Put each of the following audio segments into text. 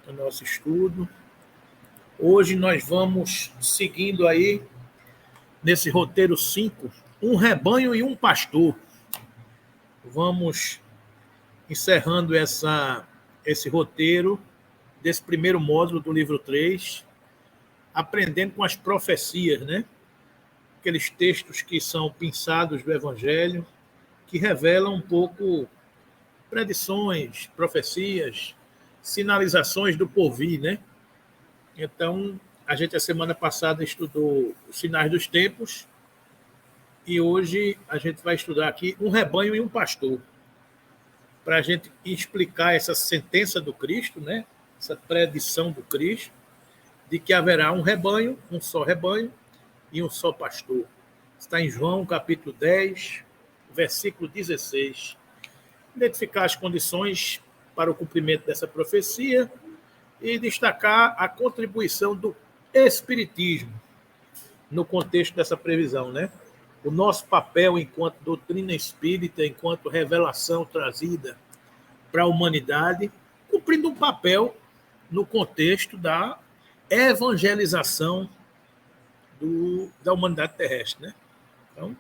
no nosso estudo. Hoje nós vamos seguindo aí, nesse roteiro 5, um rebanho e um pastor. Vamos encerrando esse roteiro desse primeiro módulo do livro 3, aprendendo com as profecias, né? Aqueles textos que são pinçados do Evangelho, que revelam um pouco predições, profecias, sinalizações do porvir, né? Então, a gente, a semana passada, estudou os sinais dos tempos e hoje a gente vai estudar aqui um rebanho e um pastor, para a gente explicar essa sentença do Cristo, né? Essa predição do Cristo, de que haverá um rebanho, um só rebanho e um só pastor. Está em João, capítulo 10, versículo 16. Identificar as condições para o cumprimento dessa profecia e destacar a contribuição do Espiritismo no contexto dessa previsão, né? O nosso papel enquanto doutrina espírita, enquanto revelação trazida para a humanidade, cumprindo um papel no contexto da evangelização da humanidade terrestre, né? Então,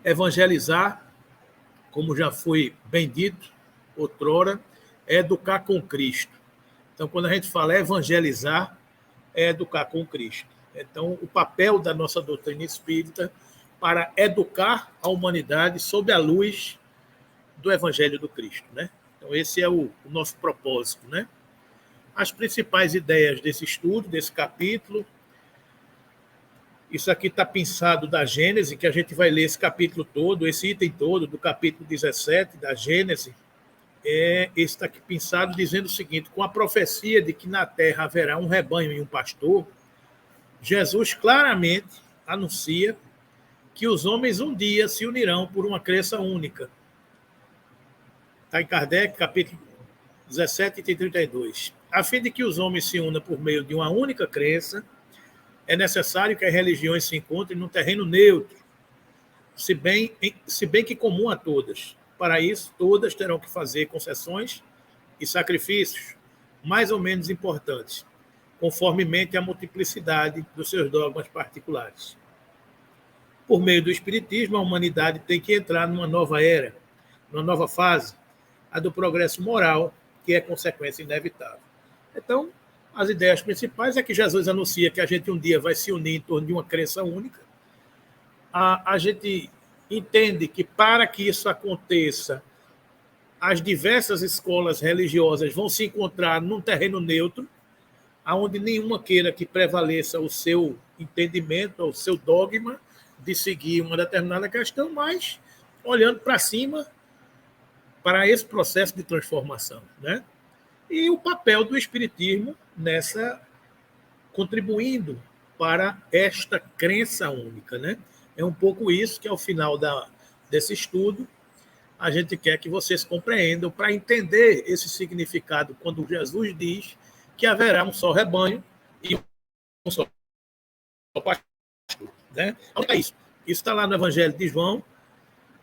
evangelizar, como já foi bem dito outrora, é educar com Cristo. Então, quando a gente fala evangelizar, é educar com Cristo. Então, o papel da nossa doutrina espírita para educar a humanidade sob a luz do Evangelho do Cristo, né? Então, esse é o nosso propósito, né? As principais ideias desse estudo, desse capítulo. Isso aqui está pinçado da Gênese, que a gente vai ler esse capítulo todo, esse item todo, do capítulo 17 da Gênese. Esse está aqui pinçado dizendo o seguinte: com a profecia de que na terra haverá um rebanho e um pastor, Jesus claramente anuncia que os homens um dia se unirão por uma crença única. Está em Kardec, capítulo 17, item 32. A fim de que os homens se unam por meio de uma única crença, é necessário que as religiões se encontrem num terreno neutro, se bem que comum a todas. Para isso, todas terão que fazer concessões e sacrifícios mais ou menos importantes, conformemente à multiplicidade dos seus dogmas particulares. Por meio do Espiritismo, a humanidade tem que entrar numa nova era, numa nova fase, a do progresso moral, que é consequência inevitável. Então, as ideias principais é que Jesus anuncia que a gente um dia vai se unir em torno de uma crença única. A gente entende que para que isso aconteça, as diversas escolas religiosas vão se encontrar num terreno neutro, onde nenhuma queira que prevaleça o seu entendimento, o seu dogma de seguir uma determinada questão, mas olhando para cima para esse processo de transformação, né? E o papel do Espiritismo nessa, contribuindo para esta crença única, né? É um pouco isso que, ao final desse estudo, a gente quer que vocês compreendam para entender esse significado quando Jesus diz que haverá um só rebanho e um só pastor, né? Olha isso. Isso está lá no Evangelho de João,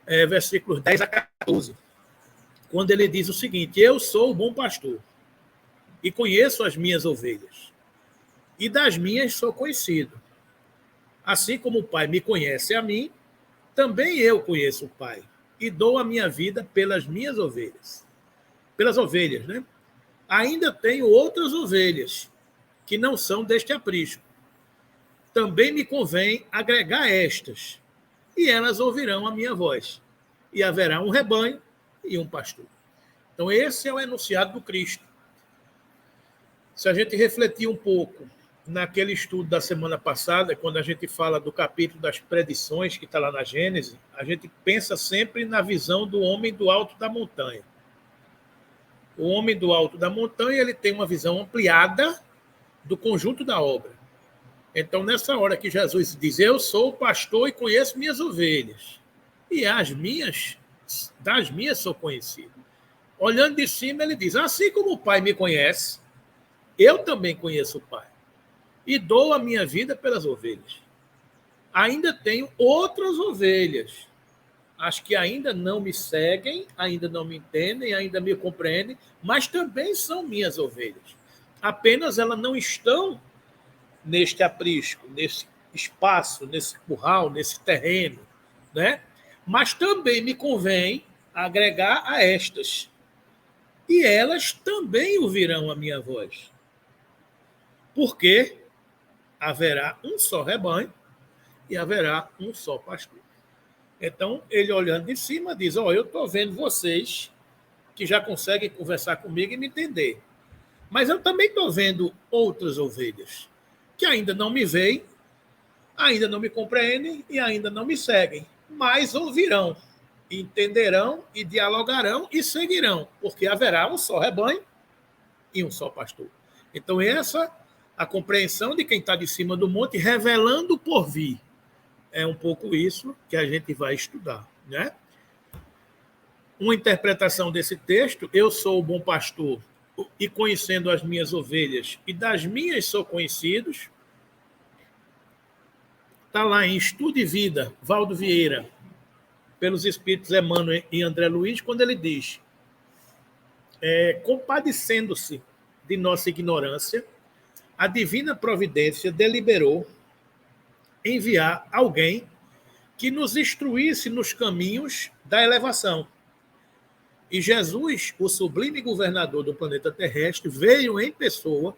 versículos 10 a 14, quando ele diz o seguinte: eu sou o bom pastor e conheço as minhas ovelhas, e das minhas sou conhecido. Assim como o Pai me conhece a mim, também eu conheço o Pai, e dou a minha vida pelas minhas ovelhas. Pelas ovelhas, né? Ainda tenho outras ovelhas, que não são deste aprisco. Também me convém agregar estas, e elas ouvirão a minha voz, e haverá um rebanho e um pastor. Então, esse é o enunciado do Cristo. Se a gente refletir um pouco naquele estudo da semana passada, quando a gente fala do capítulo das predições, que está lá na Gênese, a gente pensa sempre na visão do homem do alto da montanha. O homem do alto da montanha, ele tem uma visão ampliada do conjunto da obra. Então, nessa hora que Jesus diz: eu sou o pastor e conheço minhas ovelhas, e das minhas sou conhecido. Olhando de cima, ele diz: assim como o Pai me conhece, eu também conheço o Pai, e dou a minha vida pelas ovelhas. Ainda tenho outras ovelhas, as que ainda não me seguem, ainda não me entendem, ainda me compreendem, mas também são minhas ovelhas. apenas elas não estão neste aprisco, nesse espaço, nesse curral, nesse terreno, né? Mas também me convém agregar a estas. E elas também ouvirão a minha voz. Porque haverá um só rebanho e haverá um só pastor. Então, ele olhando de cima diz, eu estou vendo vocês que já conseguem conversar comigo e me entender. Mas eu também estou vendo outras ovelhas que ainda não me veem, ainda não me compreendem e ainda não me seguem, mas ouvirão, entenderão e dialogarão e seguirão, porque haverá um só rebanho e um só pastor. Então, essa a compreensão de quem está de cima do monte, revelando o porvir. É um pouco isso que a gente vai estudar, né? Uma interpretação desse texto, eu sou o bom pastor e conhecendo as minhas ovelhas e das minhas sou conhecidos, está lá em Estudo e Vida, Valdo Vieira, pelos Espíritos Emmanuel e André Luiz, quando ele diz, compadecendo-se de nossa ignorância, a divina providência deliberou enviar alguém que nos instruísse nos caminhos da elevação. E Jesus, o sublime governador do planeta terrestre, veio em pessoa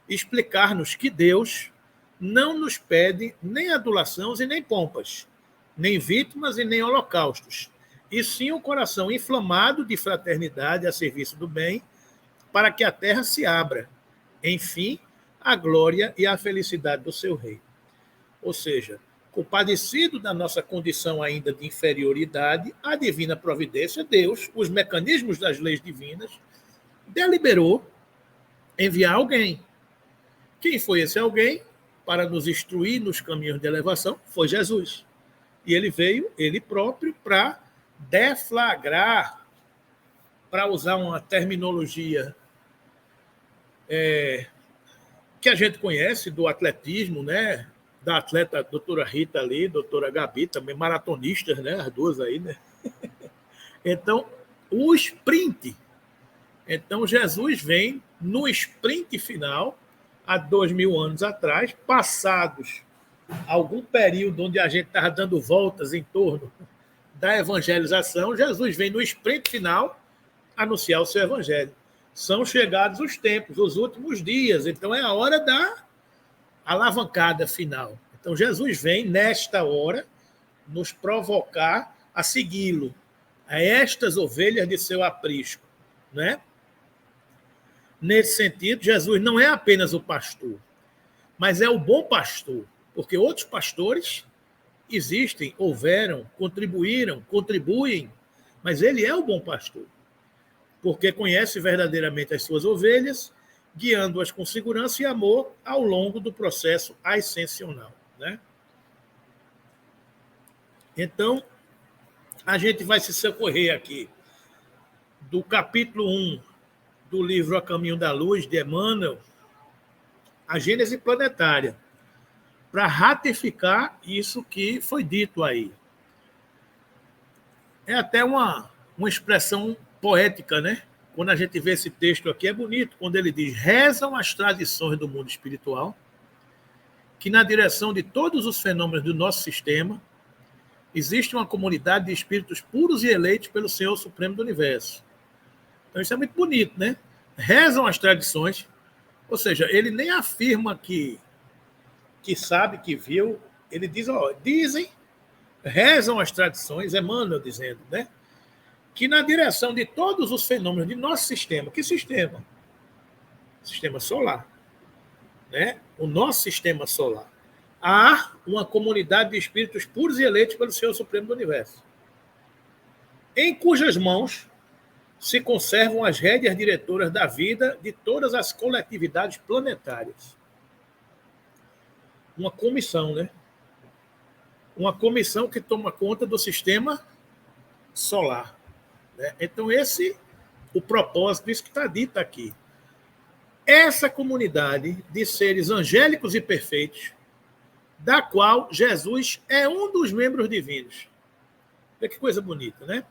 explicar-nos que Deus não nos pede nem adulações e nem pompas, nem vítimas e nem holocaustos, e sim um coração inflamado de fraternidade a serviço do bem, para que a terra se abra, enfim, a glória e a felicidade do seu rei. Ou seja, compadecido da nossa condição ainda de inferioridade, a divina providência, Deus, os mecanismos das leis divinas, deliberou enviar alguém. Quem foi esse alguém? Para nos instruir nos caminhos de elevação, foi Jesus. E ele veio, ele próprio, para deflagrar, para usar uma terminologia que a gente conhece do atletismo, né? Da atleta doutora Rita ali, doutora Gabi, também maratonistas, né? As duas aí, né? Então, o sprint. Então, Jesus vem no sprint final, há 2000 anos atrás, passados algum período onde a gente estava dando voltas em torno da evangelização, Jesus vem no sprint final anunciar o seu evangelho. São chegados os tempos, os últimos dias, então é a hora da alavancada final. Então, Jesus vem, nesta hora, nos provocar a segui-lo, a estas ovelhas de seu aprisco, né? Nesse sentido, Jesus não é apenas o pastor, mas é o bom pastor, porque outros pastores existem, houveram, contribuíram, contribuem, mas ele é o bom pastor, porque conhece verdadeiramente as suas ovelhas, guiando-as com segurança e amor ao longo do processo ascensional, né? Então, a gente vai se socorrer aqui do capítulo 1 do livro A Caminho da Luz, de Emmanuel, a Gênese Planetária, para ratificar isso que foi dito aí. É até uma expressão poética, né? Quando a gente vê esse texto aqui, é bonito, quando ele diz, rezam as tradições do mundo espiritual, que na direção de todos os fenômenos do nosso sistema, existe uma comunidade de espíritos puros e eleitos pelo Senhor Supremo do Universo. Então isso é muito bonito, né? Rezam as tradições, ou seja, ele nem afirma que sabe, que viu, ele diz, dizem, rezam as tradições, Emmanuel dizendo, né? Que na direção de todos os fenômenos de nosso sistema, que sistema? Sistema solar, né? O nosso sistema solar. Há uma comunidade de espíritos puros e eleitos pelo Senhor Supremo do Universo, em cujas mãos se conservam as rédeas diretoras da vida de todas as coletividades planetárias. Uma comissão, né? Uma comissão que toma conta do sistema solar, né? Então, o propósito, isso que está dito aqui. Essa comunidade de seres angélicos e perfeitos, da qual Jesus é um dos membros divinos. Olha que coisa bonita, né?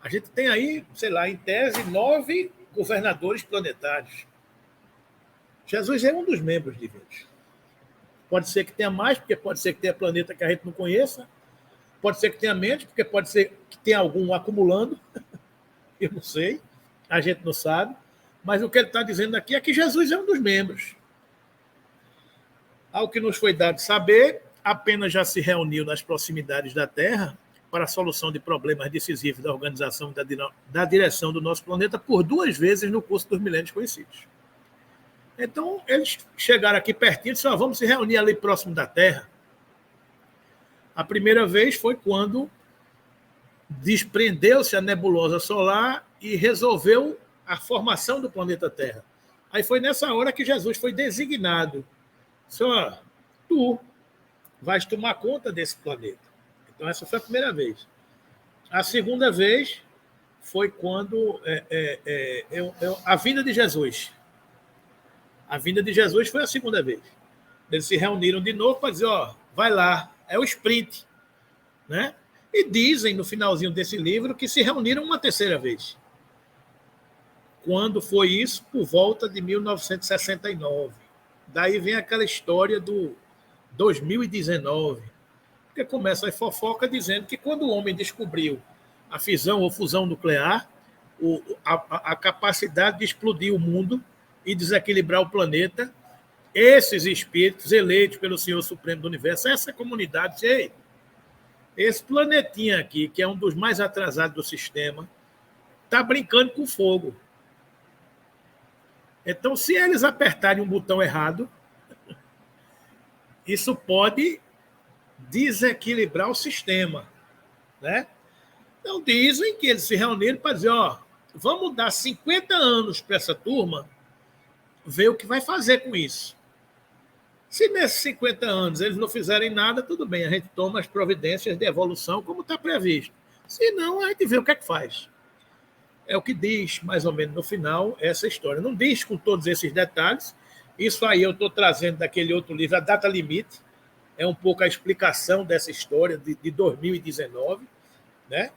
A gente tem aí, sei lá, em tese, 9 governadores planetários. Jesus é um dos membros divinos. Pode ser que tenha mais, porque pode ser que tenha planeta que a gente não conheça. Pode ser que tenha menos, porque pode ser que tenha algum acumulando. Eu não sei. A gente não sabe. Mas o que ele está dizendo aqui é que Jesus é um dos membros. Ao que nos foi dado saber, apenas já se reuniu nas proximidades da Terra para a solução de problemas decisivos da organização e da direção do nosso planeta por 2 vezes no curso dos milênios conhecidos. Então, eles chegaram aqui pertinho e disseram, vamos se reunir ali próximo da Terra. A primeira vez foi quando desprendeu-se a nebulosa solar e resolveu a formação do planeta Terra. Aí foi nessa hora que Jesus foi designado. Só tu vais tomar conta desse planeta. Então, essa foi a primeira vez. A segunda vez foi quando a vinda de Jesus. A vinda de Jesus foi a segunda vez. Eles se reuniram de novo para dizer, vai lá, é o sprint. Né? E dizem, no finalzinho desse livro, que se reuniram uma terceira vez. Quando foi isso? Por volta de 1969. Daí vem aquela história do 2019, porque começa a fofoca dizendo que quando o homem descobriu a fisão ou fusão nuclear, a capacidade de explodir o mundo e desequilibrar o planeta, esses espíritos eleitos pelo Senhor Supremo do Universo, essa comunidade, esse planetinha aqui, que é um dos mais atrasados do sistema, está brincando com fogo. Então, se eles apertarem um botão errado, isso pode desequilibrar o sistema. Né? Então, dizem que eles se reuniram para dizer, vamos dar 50 anos para essa turma ver o que vai fazer com isso. Se nesses 50 anos eles não fizerem nada, tudo bem, a gente toma as providências de evolução como está previsto. Se não, a gente vê o que é que faz. É o que diz, mais ou menos, no final, essa história. Não diz com todos esses detalhes. Isso aí eu estou trazendo daquele outro livro, A Data Limite. É um pouco a explicação dessa história de 2019. Né?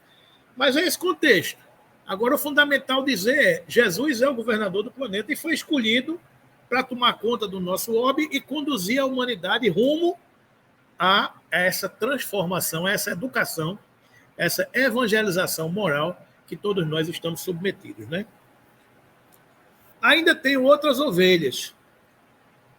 Mas é esse contexto. Agora, o fundamental dizer é, Jesus é o governador do planeta e foi escolhido para tomar conta do nosso orbe e conduzir a humanidade rumo a essa transformação, a essa educação, essa evangelização moral que todos nós estamos submetidos. Né? Ainda tenho outras ovelhas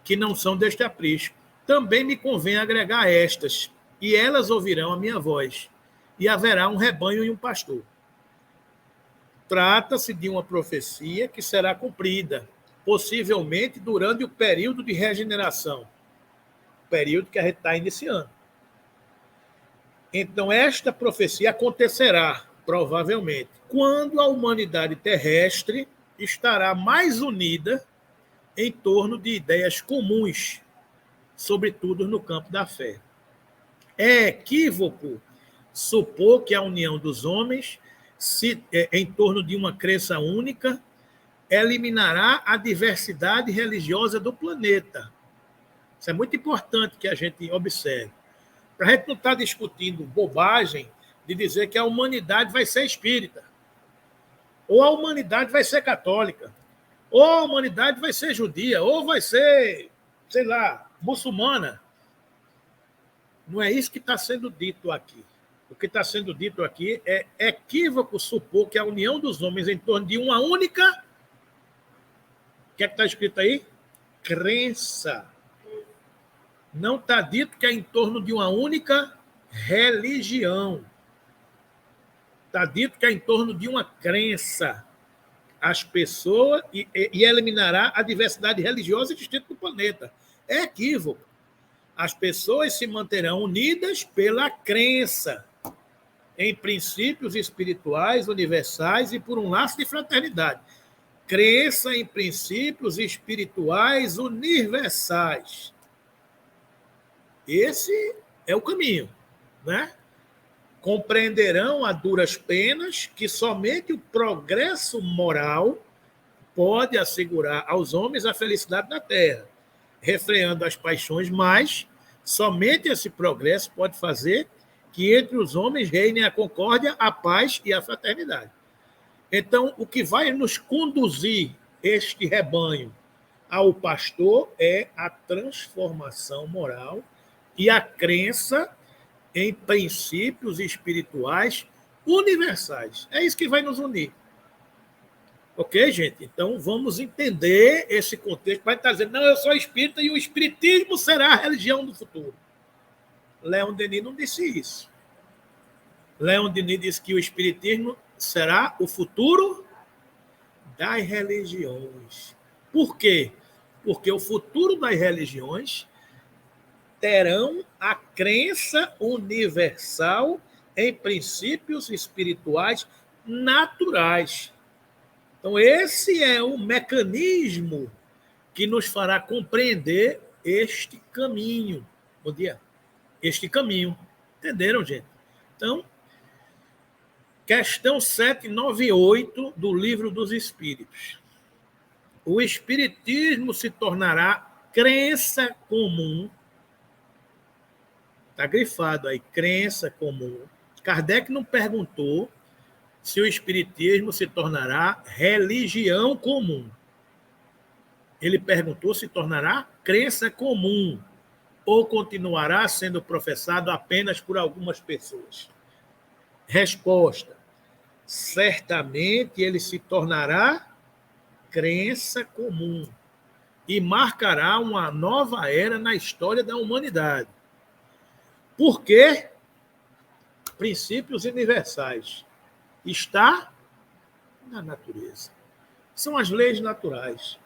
que não são deste aprisco. Também me convém agregar estas, e elas ouvirão a minha voz, e haverá um rebanho e um pastor. Trata-se de uma profecia que será cumprida, possivelmente durante o período de regeneração, período que a gente está iniciando. Então, esta profecia acontecerá, provavelmente, quando a humanidade terrestre estará mais unida em torno de ideias comuns, sobretudo no campo da fé. É equívoco supor que a união dos homens, em torno de uma crença única, eliminará a diversidade religiosa do planeta. Isso é muito importante que a gente observe. Para a gente não estar discutindo bobagem de dizer que a humanidade vai ser espírita, ou a humanidade vai ser católica, ou a humanidade vai ser judia, ou vai ser, sei lá, muçulmana. Não é isso que está sendo dito aqui. O que está sendo dito aqui é equívoco supor que a união dos homens em torno de uma única... O que é que está escrito aí? Crença. Não está dito que é em torno de uma única religião. Está dito que é em torno de uma crença. As pessoas... E eliminará a diversidade religiosa existente no planeta. É equívoco. As pessoas se manterão unidas pela crença em princípios espirituais universais e por um laço de fraternidade. Crença em princípios espirituais universais. Esse é o caminho, né? Compreenderão a duras penas que somente o progresso moral pode assegurar aos homens a felicidade na Terra, refreando as paixões, mas somente esse progresso pode fazer que entre os homens reinem a concórdia, a paz e a fraternidade. Então, o que vai nos conduzir este rebanho ao pastor é a transformação moral e a crença em princípios espirituais universais. É isso que vai nos unir. Ok, gente? Então, vamos entender esse contexto. Vai estar dizendo, não, eu sou espírita e o espiritismo será a religião do futuro. Leon Denis não disse isso. Leon Denis disse que o espiritismo será o futuro das religiões. Por quê? Porque o futuro das religiões terão a crença universal em princípios espirituais naturais. Então, esse é o mecanismo que nos fará compreender este caminho. Bom dia. Este caminho. Entenderam, gente? Então, questão 798 do Livro dos Espíritos. O espiritismo se tornará crença comum. Está grifado aí, crença comum. Kardec não perguntou se o espiritismo se tornará religião comum. Ele perguntou se tornará crença comum ou continuará sendo professado apenas por algumas pessoas. Resposta: certamente ele se tornará crença comum e marcará uma nova era na história da humanidade. Por quê? Princípios universais. Está na natureza. São as leis naturais.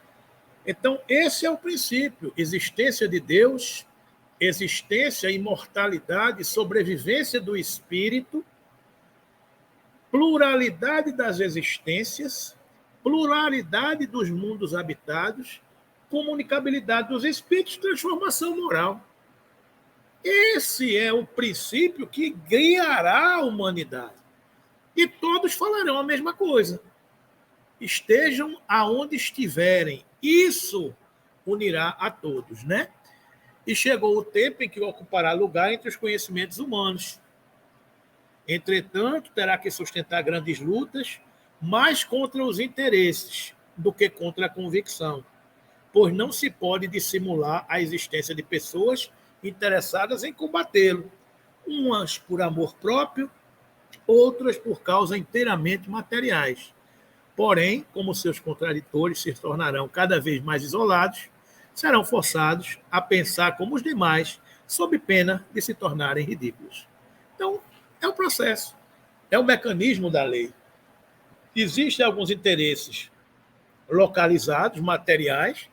Então, esse é o princípio. Existência de Deus, existência, imortalidade, sobrevivência do espírito, pluralidade das existências, pluralidade dos mundos habitados, comunicabilidade dos espíritos, transformação moral. Esse é o princípio que guiará a humanidade. E todos falarão a mesma coisa. Estejam aonde estiverem. Isso unirá a todos, né? E chegou o tempo em que ocupará lugar entre os conhecimentos humanos. Entretanto, terá que sustentar grandes lutas, mais contra os interesses do que contra a convicção, pois não se pode dissimular a existência de pessoas interessadas em combatê-lo, umas por amor próprio, outras por causas inteiramente materiais. Porém, como seus contraditores se tornarão cada vez mais isolados, serão forçados a pensar como os demais, sob pena de se tornarem ridículos. Então, é o processo, é o mecanismo da lei. Existem alguns interesses localizados, materiais,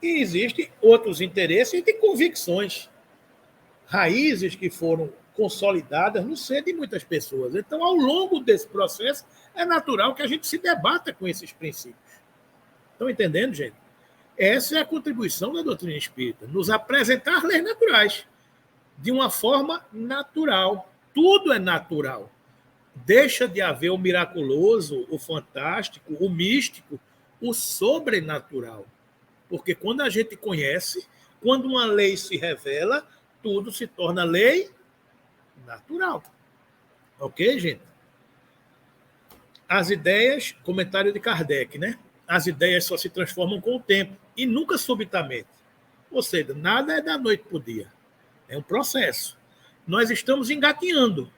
e existem outros interesses de convicções, raízes que foram consolidadas no ser de muitas pessoas. Então, ao longo desse processo, é natural que a gente se debata com esses princípios. Estão entendendo, gente? Essa é a contribuição da doutrina espírita, nos apresentar leis naturais, de uma forma natural. Tudo é natural. Deixa de haver o miraculoso, o fantástico, o místico, o sobrenatural. Porque quando a gente conhece, quando uma lei se revela, tudo se torna lei natural. Ok, gente? As ideias, comentário de Kardec, né? As ideias só se transformam com o tempo e nunca subitamente. Ou seja, nada é da noite para o dia. É um processo. Nós estamos engatinhando.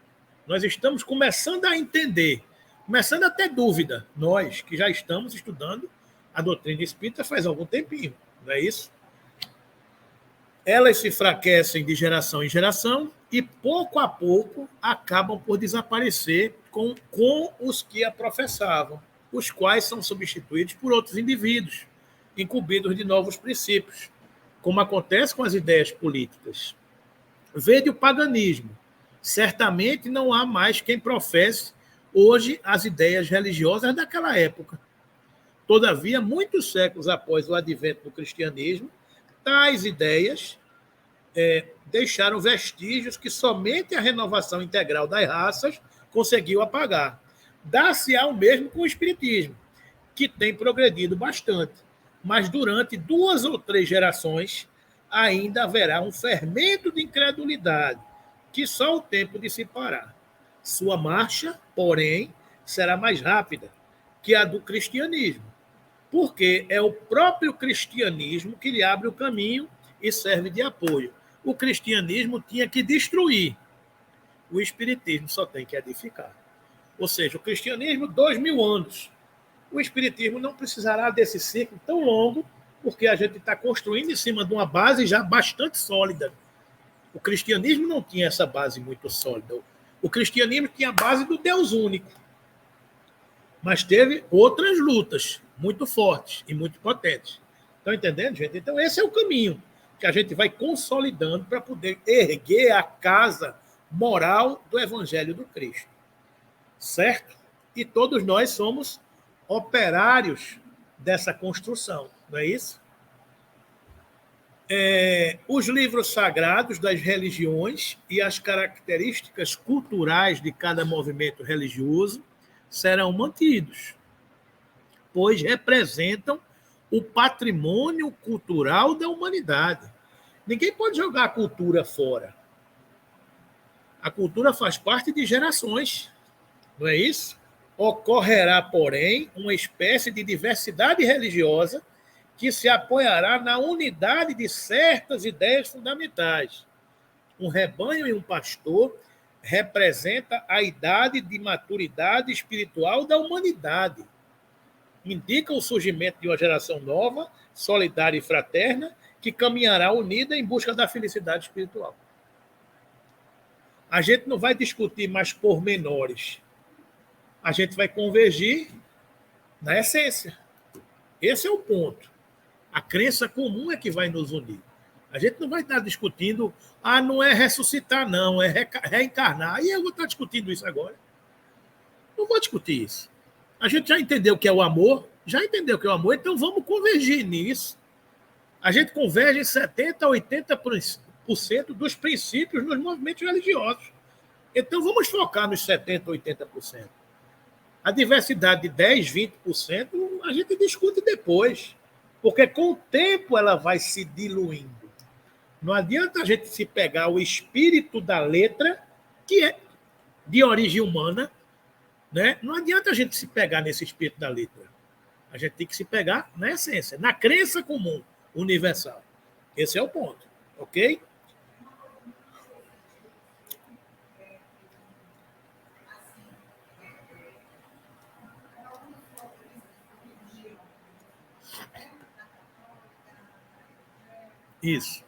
Nós estamos começando a entender, começando a ter dúvida. Nós, que já estamos estudando a doutrina espírita faz algum tempinho, não é isso? Elas se enfraquecem de geração em geração e, pouco a pouco, acabam por desaparecer com os que a professavam, os quais são substituídos por outros indivíduos, incumbidos de novos princípios, como acontece com as ideias políticas. Vede o paganismo. Certamente não há mais quem professe hoje as ideias religiosas daquela época. Todavia, muitos séculos após o advento do cristianismo, tais ideias deixaram vestígios que somente a renovação integral das raças conseguiu apagar. Dá-se-á o mesmo com o espiritismo, que tem progredido bastante, mas durante 2 ou 3 gerações ainda haverá um fermento de incredulidade, que só o tempo dissipará. Sua marcha, porém, será mais rápida que a do cristianismo, Porque é o próprio cristianismo que lhe abre o caminho e serve de apoio. O cristianismo tinha que destruir, o espiritismo só tem que edificar. Ou seja, o cristianismo, 2000 anos. O espiritismo não precisará desse ciclo tão longo, porque a gente está construindo em cima de uma base já bastante sólida. O cristianismo não tinha essa base muito sólida. O cristianismo tinha a base do Deus único, mas teve outras lutas muito fortes e muito potentes. Estão entendendo, gente? Então, esse é o caminho que a gente vai consolidando para poder erguer a casa moral do Evangelho do Cristo. Certo? E todos nós somos operários dessa construção, não é isso? Os livros sagrados das religiões e as características culturais de cada movimento religioso serão mantidos, pois representam o patrimônio cultural da humanidade. Ninguém pode jogar a cultura fora. A cultura faz parte de gerações, não é isso? Ocorrerá, porém, uma espécie de diversidade religiosa que se apoiará na unidade de certas ideias fundamentais. Um rebanho e um pastor representa a idade de maturidade espiritual da humanidade. Indica o surgimento de uma geração nova, solidária e fraterna, que caminhará unida em busca da felicidade espiritual. A gente não vai discutir mais pormenores. A gente vai convergir na essência. Esse é o ponto. A crença comum é que vai nos unir. A gente não vai estar discutindo, não é ressuscitar, não, é reencarnar. E eu vou estar discutindo isso agora. Não vou discutir isso. A gente já entendeu o que é o amor, então vamos convergir nisso. A gente converge em 70% a 80% dos princípios nos movimentos religiosos. Então vamos focar nos 70%, 80%. A diversidade de 10%, 20%, a gente discute depois. Porque com o tempo ela vai se diluindo. Não adianta a gente se pegar o espírito da letra, que é de origem humana, né? Não adianta a gente se pegar nesse espírito da letra. A gente tem que se pegar na essência, na crença comum, universal. Esse é o ponto, ok? Isso.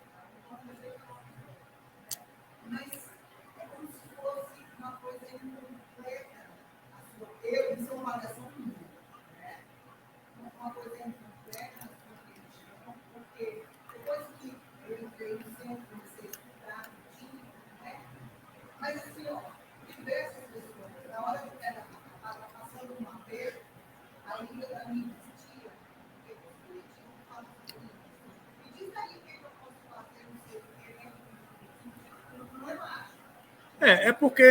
Porque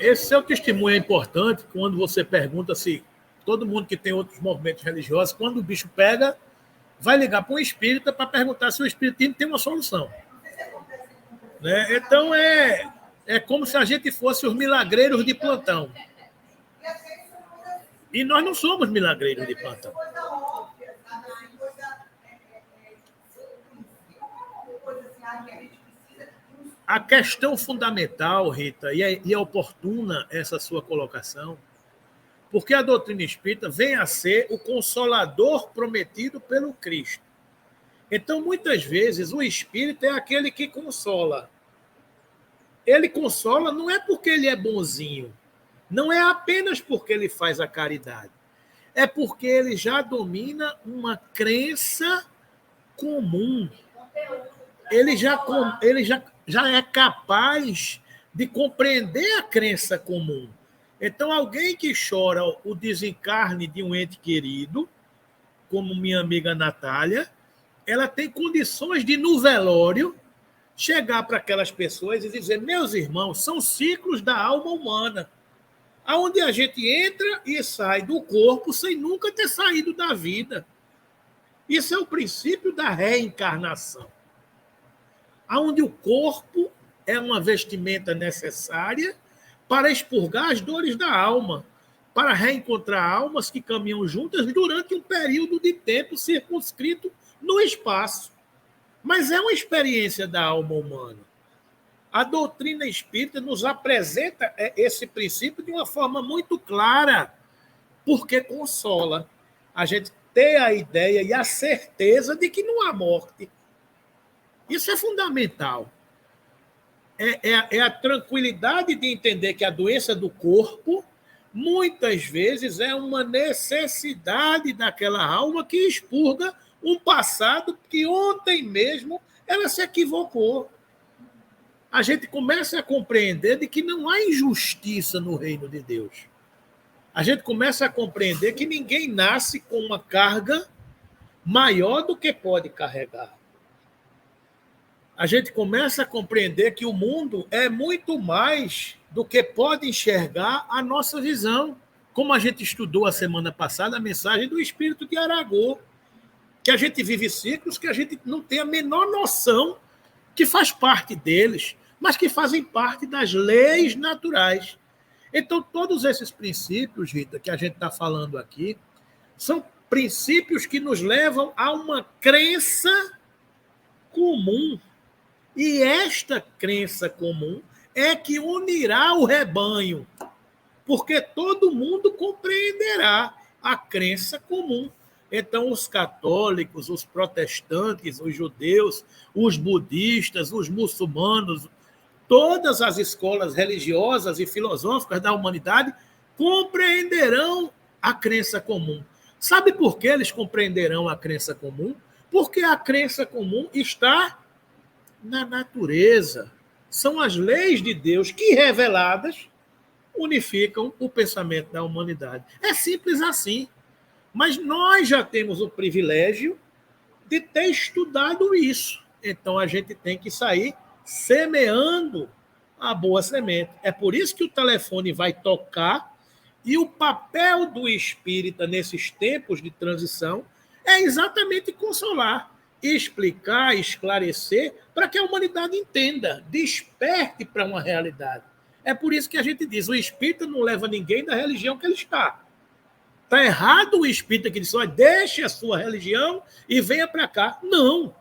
esse seu testemunho é importante quando você pergunta se todo mundo que tem outros movimentos religiosos, quando o bicho pega, vai ligar para um espírita para perguntar se o espiritismo tem uma solução. Né? Então, é como se a gente fosse os milagreiros de plantão. E nós não somos milagreiros de plantão. A questão fundamental, Rita, e é oportuna essa sua colocação, porque a doutrina espírita vem a ser o consolador prometido pelo Cristo. Então, muitas vezes, o espírito é aquele que consola. Ele consola não é porque ele é bonzinho, não é apenas porque ele faz a caridade, é porque ele já domina uma crença comum. Ele já é capaz de compreender a crença comum. Então, alguém que chora o desencarne de um ente querido, como minha amiga Natália, ela tem condições de, no velório, chegar para aquelas pessoas e dizer: meus irmãos, são ciclos da alma humana, onde a gente entra e sai do corpo sem nunca ter saído da vida. Isso é o princípio da reencarnação, onde o corpo é uma vestimenta necessária para expurgar as dores da alma, para reencontrar almas que caminham juntas durante um período de tempo circunscrito no espaço. Mas é uma experiência da alma humana. A doutrina espírita nos apresenta esse princípio de uma forma muito clara, porque consola a gente ter a ideia e a certeza de que não há morte. Isso é fundamental. É a tranquilidade de entender que a doença do corpo, muitas vezes, é uma necessidade daquela alma que expurga um passado que ontem mesmo ela se equivocou. A gente começa a compreender de que não há injustiça no reino de Deus. A gente começa a compreender que ninguém nasce com uma carga maior do que pode carregar. A gente começa a compreender que o mundo é muito mais do que pode enxergar a nossa visão. Como a gente estudou a semana passada, a mensagem do Espírito de Aragô, que a gente vive ciclos que a gente não tem a menor noção que faz parte deles, mas que fazem parte das leis naturais. Então, todos esses princípios, Rita, que a gente está falando aqui, são princípios que nos levam a uma crença comum. E esta crença comum é que unirá o rebanho, porque todo mundo compreenderá a crença comum. Então, os católicos, os protestantes, os judeus, os budistas, os muçulmanos, todas as escolas religiosas e filosóficas da humanidade compreenderão a crença comum. Sabe por que eles compreenderão a crença comum? Porque a crença comum está na natureza. São as leis de Deus que, reveladas, unificam o pensamento da humanidade. É simples assim. Mas nós já temos o privilégio de ter estudado isso. Então a gente tem que sair semeando a boa semente. É por isso que o telefone vai tocar e o papel do espírita nesses tempos de transição é exatamente consolar, explicar, esclarecer, para que a humanidade entenda, desperte para uma realidade. É por isso que a gente diz, o espírita não leva ninguém da religião que ele está. Está errado o espírita que diz, olha, deixe a sua religião e venha para cá. Não.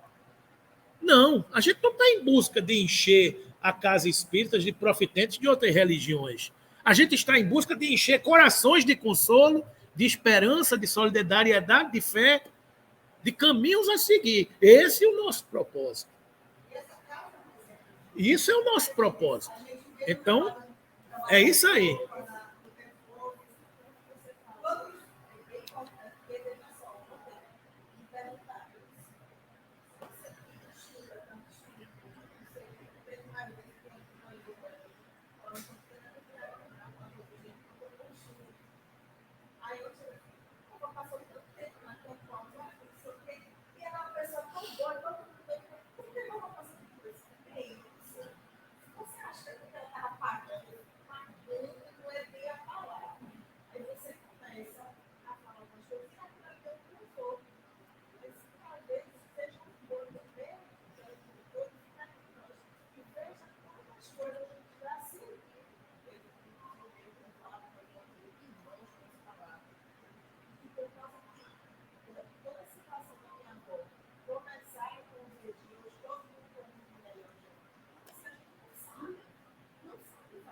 Não. A gente não está em busca de encher a casa espírita de profitentes de outras religiões. A gente está em busca de encher corações de consolo, de esperança, de solidariedade, de fé, de caminhos a seguir. Esse é o nosso propósito. Isso é o nosso propósito. Então, é isso aí.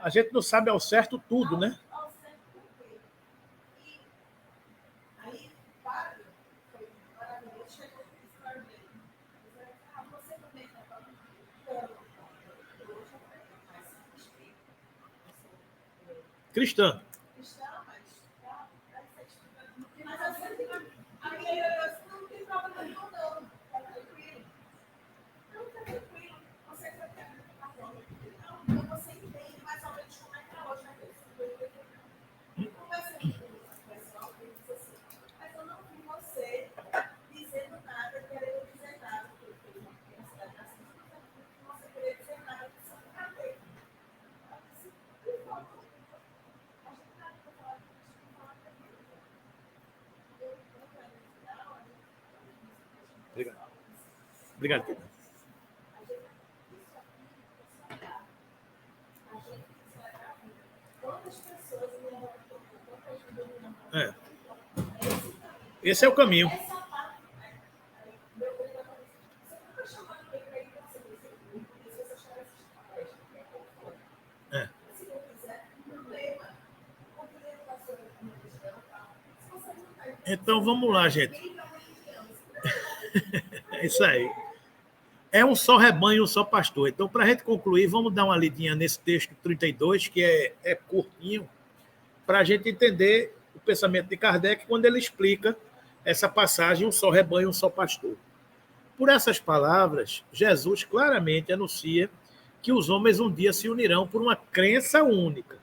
A gente não sabe ao certo tudo, né? Cristã. Obrigado. Obrigado. Esse é o caminho. É. Então, vamos lá, gente. É isso aí. É um só rebanho, um só pastor. Então, para a gente concluir, vamos dar uma lidinha nesse texto 32, que é curtinho, para a gente entender o pensamento de Kardec quando ele explica essa passagem, um só rebanho, um só pastor. Por essas palavras, Jesus claramente anuncia que os homens um dia se unirão por uma crença única.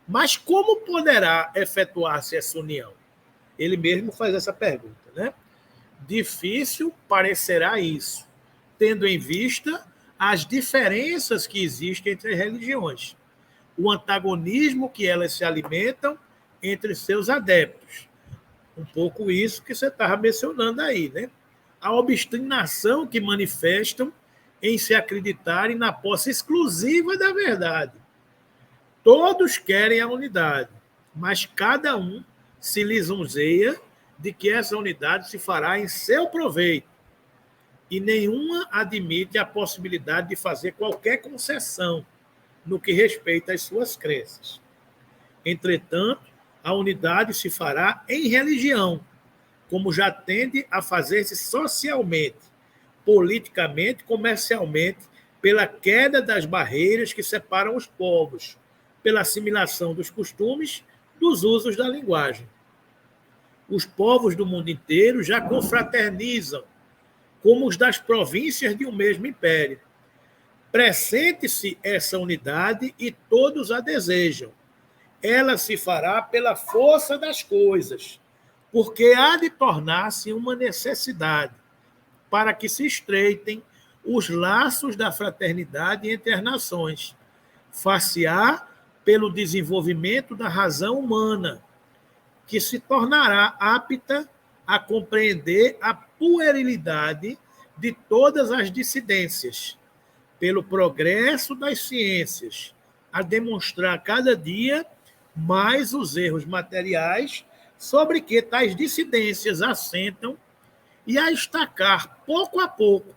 Mas como poderá efetuar-se essa união? Ele mesmo faz essa pergunta, né? Difícil parecerá isso, tendo em vista as diferenças que existem entre as religiões, o antagonismo que elas se alimentam entre seus adeptos. Um pouco isso que você estava mencionando aí, né? A obstinação que manifestam em se acreditarem na posse exclusiva da verdade. Todos querem a unidade, mas cada um se lisonjeia de que essa unidade se fará em seu proveito, e nenhuma admite a possibilidade de fazer qualquer concessão no que respeita às suas crenças. Entretanto, a unidade se fará em religião, como já tende a fazer-se socialmente, politicamente, comercialmente, pela queda das barreiras que separam os povos, pela assimilação dos costumes, dos usos da linguagem. Os povos do mundo inteiro já confraternizam, como os das províncias de um mesmo império. Pressente-se essa unidade e todos a desejam. Ela se fará pela força das coisas, porque há de tornar-se uma necessidade para que se estreitem os laços da fraternidade entre as nações, far-se-á pelo desenvolvimento da razão humana, que se tornará apta a compreender a puerilidade de todas as dissidências, pelo progresso das ciências, a demonstrar cada dia mais os erros materiais sobre que tais dissidências assentam e a estacar, pouco a pouco,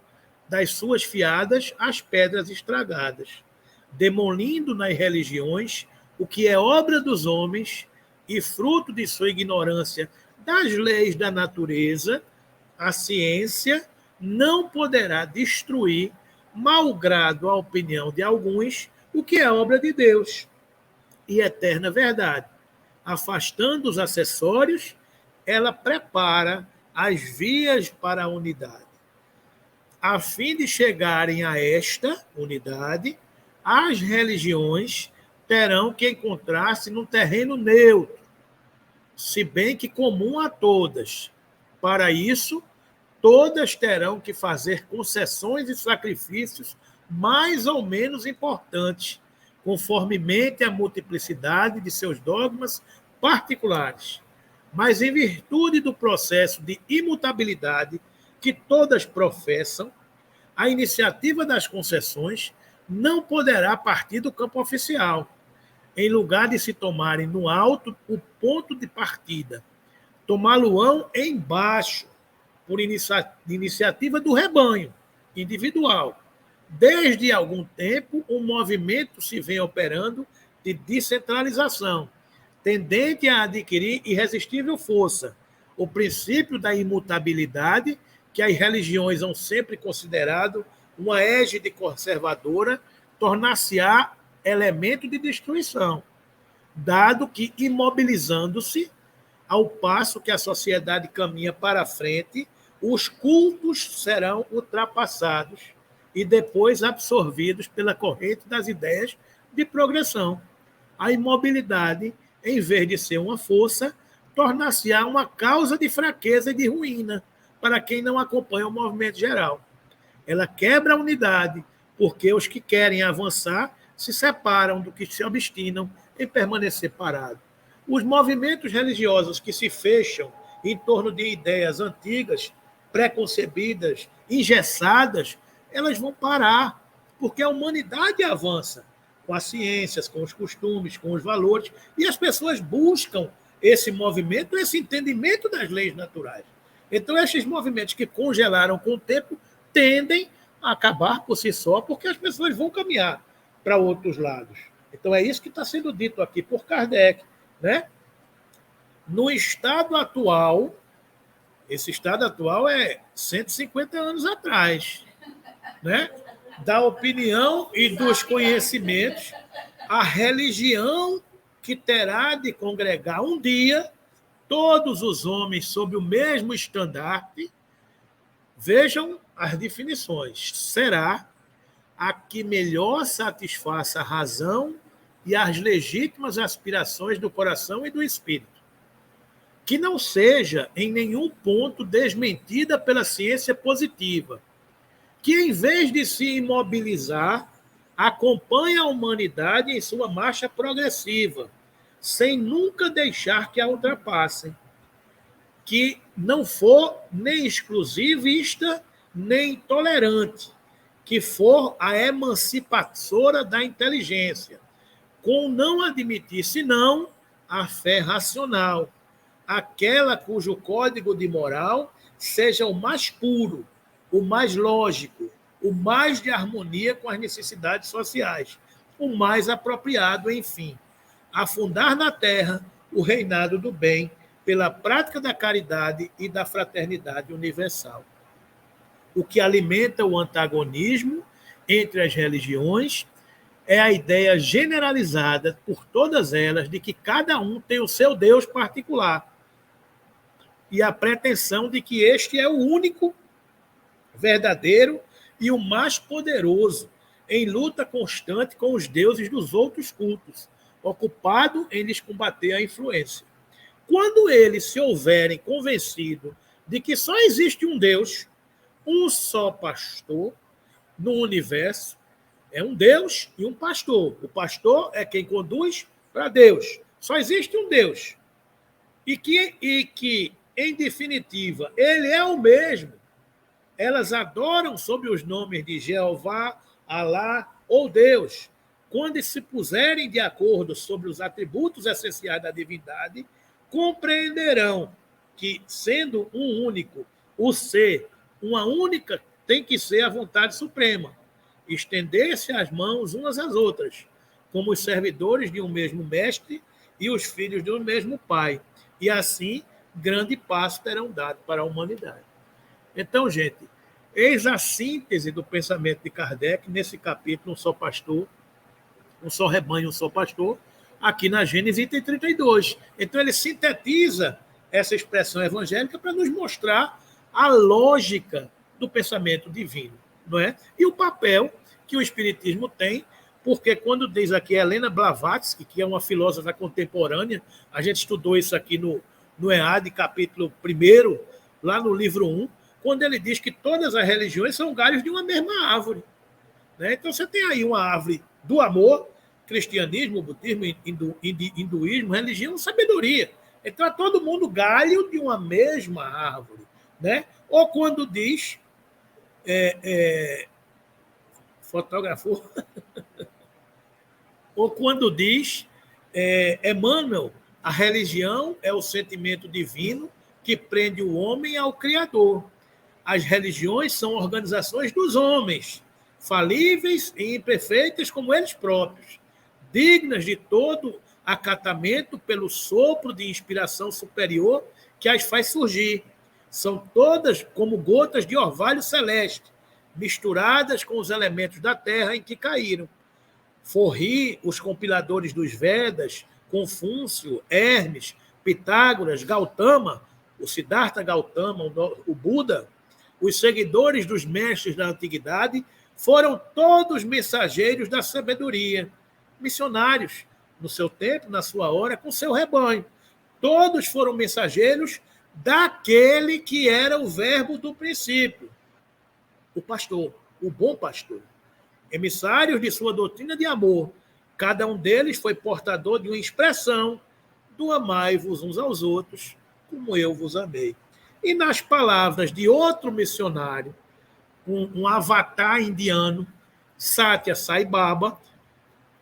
das suas fiadas as pedras estragadas, demolindo nas religiões o que é obra dos homens e fruto de sua ignorância das leis da natureza, a ciência não poderá destruir, malgrado a opinião de alguns, o que é obra de Deus e eterna verdade. Afastando os acessórios, ela prepara as vias para a unidade. A fim de chegarem a esta unidade, as religiões terão que encontrar-se num terreno neutro, se bem que comum a todas. Para isso, todas terão que fazer concessões e sacrifícios mais ou menos importantes, conformemente à multiplicidade de seus dogmas particulares. Mas em virtude do processo de imutabilidade que todas professam, a iniciativa das concessões não poderá partir do campo oficial, em lugar de se tomarem no alto o ponto de partida, tomá-lo-ão embaixo, por iniciativa do rebanho individual. Desde algum tempo, um movimento se vem operando de descentralização, tendente a adquirir irresistível força. O princípio da imutabilidade, que as religiões hão sempre considerado uma égide conservadora, tornar-se-á elemento de destruição, dado que, imobilizando-se, ao passo que a sociedade caminha para a frente, os cultos serão ultrapassados e depois absorvidos pela corrente das ideias de progressão. A imobilidade, em vez de ser uma força, tornar-se-á uma causa de fraqueza e de ruína para quem não acompanha o movimento geral. Ela quebra a unidade, porque os que querem avançar se separam do que se obstinam em permanecer parados. Os movimentos religiosos que se fecham em torno de ideias antigas, preconcebidas, engessadas, elas vão parar, porque a humanidade avança com as ciências, com os costumes, com os valores, e as pessoas buscam esse movimento, esse entendimento das leis naturais. Então, esses movimentos que congelaram com o tempo tendem a acabar por si só, porque as pessoas vão caminhar para outros lados. Então, é isso que está sendo dito aqui por Kardec, né? No estado atual, esse estado atual é 150 anos atrás, né? Da opinião e dos conhecimentos, a religião que terá de congregar um dia todos os homens sob o mesmo estandarte, vejam as definições, será a que melhor satisfaça a razão e as legítimas aspirações do coração e do espírito, que não seja em nenhum ponto desmentida pela ciência positiva, que em vez de se imobilizar, acompanhe a humanidade em sua marcha progressiva, sem nunca deixar que a ultrapassem, que não for nem exclusivista, nem tolerante, que for a emancipadora da inteligência, com não admitir senão a fé racional, aquela cujo código de moral seja o mais puro, o mais lógico, o mais de harmonia com as necessidades sociais, o mais apropriado, enfim, a fundar na terra o reinado do bem pela prática da caridade e da fraternidade universal. O que alimenta o antagonismo entre as religiões é a ideia generalizada por todas elas de que cada um tem o seu Deus particular e a pretensão de que este é o único, verdadeiro e o mais poderoso, em luta constante com os deuses dos outros cultos, ocupado em lhes combater a influência. Quando eles se houverem convencido de que só existe um Deus, um só pastor no universo, é um Deus e um pastor. O pastor é quem conduz para Deus. Só existe um Deus. E que, em definitiva, ele é o mesmo. Elas adoram sob os nomes de Jeová, Alá ou Deus. Quando se puserem de acordo sobre os atributos essenciais da divindade, compreenderão que, sendo um único, o ser, uma única, tem que ser a vontade suprema. Estender-se as mãos umas às outras, como os servidores de um mesmo mestre e os filhos de um mesmo pai. E assim, grande passo terão dado para a humanidade. Então, gente, eis a síntese do pensamento de Kardec nesse capítulo, um só pastor, um só rebanho, um só pastor, aqui na Gênesis item 32. Então, ele sintetiza essa expressão evangélica para nos mostrar a lógica do pensamento divino, não é? E o papel que o Espiritismo tem, porque quando diz aqui Helena Blavatsky, que é uma filósofa contemporânea, a gente estudou isso aqui no EAD, capítulo 1, lá no livro 1, quando ele diz que todas as religiões são galhos de uma mesma árvore. Né? Então, você tem aí uma árvore do amor, cristianismo, budismo, hinduísmo, religião, sabedoria. Então, é todo mundo galho de uma mesma árvore. Né? Ou quando diz... fotografou... Ou quando diz Emmanuel, a religião é o sentimento divino que prende o homem ao Criador. As religiões são organizações dos homens, falíveis e imperfeitas como eles próprios, dignas de todo acatamento pelo sopro de inspiração superior que as faz surgir. São todas como gotas de orvalho celeste, misturadas com os elementos da terra em que caíram. Forri, os compiladores dos Vedas, Confúcio, Hermes, Pitágoras, Gautama, o Siddhartha Gautama, o Buda, os seguidores dos mestres da antiguidade, foram todos mensageiros da sabedoria, missionários, no seu tempo, na sua hora, com seu rebanho. Todos foram mensageiros daquele que era o verbo do princípio, o pastor, o bom pastor. Emissários de sua doutrina de amor, cada um deles foi portador de uma expressão do amai-vos uns aos outros, como eu vos amei. E nas palavras de outro missionário, um avatar indiano, Satya Sai Baba,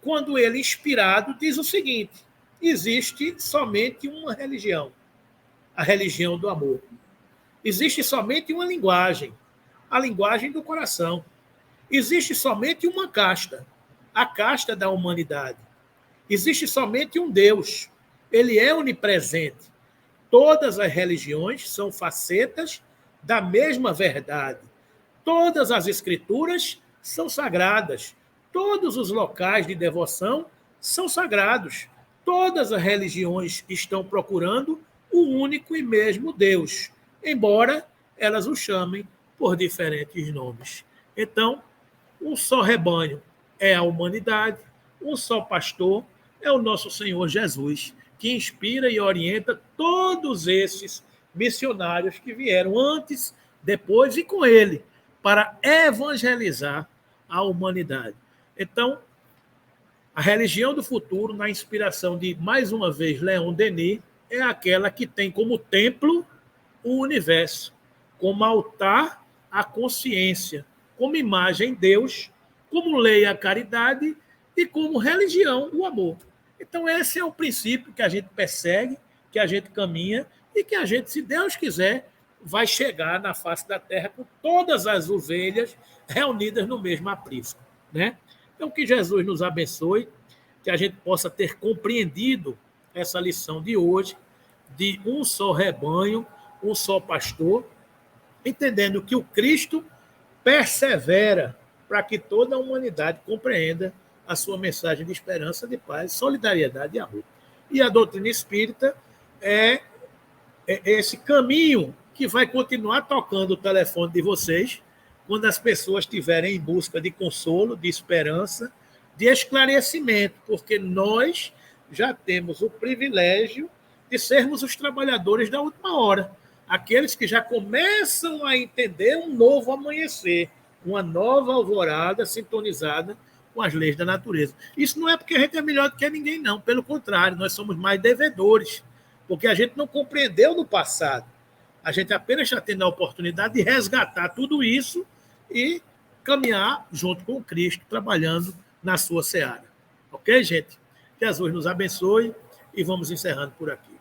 quando ele, inspirado, diz o seguinte: existe somente uma religião, a religião do amor. Existe somente uma linguagem, a linguagem do coração. Existe somente uma casta, a casta da humanidade. Existe somente um Deus, ele é onipresente. Todas as religiões são facetas da mesma verdade. Todas as escrituras são sagradas. Todos os locais de devoção são sagrados. Todas as religiões estão procurando o único e mesmo Deus, embora elas o chamem por diferentes nomes. Então, um só rebanho é a humanidade, um só pastor é o nosso Senhor Jesus, que inspira e orienta todos esses missionários que vieram antes, depois e com ele, para evangelizar a humanidade. Então, a religião do futuro, na inspiração de, mais uma vez, Leon Denis, é aquela que tem como templo o universo, como altar a consciência, como imagem Deus, como lei a caridade e como religião o amor. Então, esse é o princípio que a gente persegue, que a gente caminha e que a gente, se Deus quiser, vai chegar na face da terra com todas as ovelhas reunidas no mesmo aprisco, né? Então, que Jesus nos abençoe, que a gente possa ter compreendido essa lição de hoje, de um só rebanho, um só pastor, entendendo que o Cristo persevera para que toda a humanidade compreenda a sua mensagem de esperança, de paz, solidariedade e amor. E a doutrina espírita é esse caminho que vai continuar tocando o telefone de vocês quando as pessoas estiverem em busca de consolo, de esperança, de esclarecimento, porque nós já temos o privilégio de sermos os trabalhadores da última hora, aqueles que já começam a entender um novo amanhecer, uma nova alvorada sintonizada com as leis da natureza. Isso não é porque a gente é melhor do que ninguém, não. Pelo contrário, nós somos mais devedores, porque a gente não compreendeu no passado. A gente apenas está tendo a oportunidade de resgatar tudo isso e caminhar junto com Cristo, trabalhando na sua seara. Ok, gente? Jesus nos abençoe e vamos encerrando por aqui.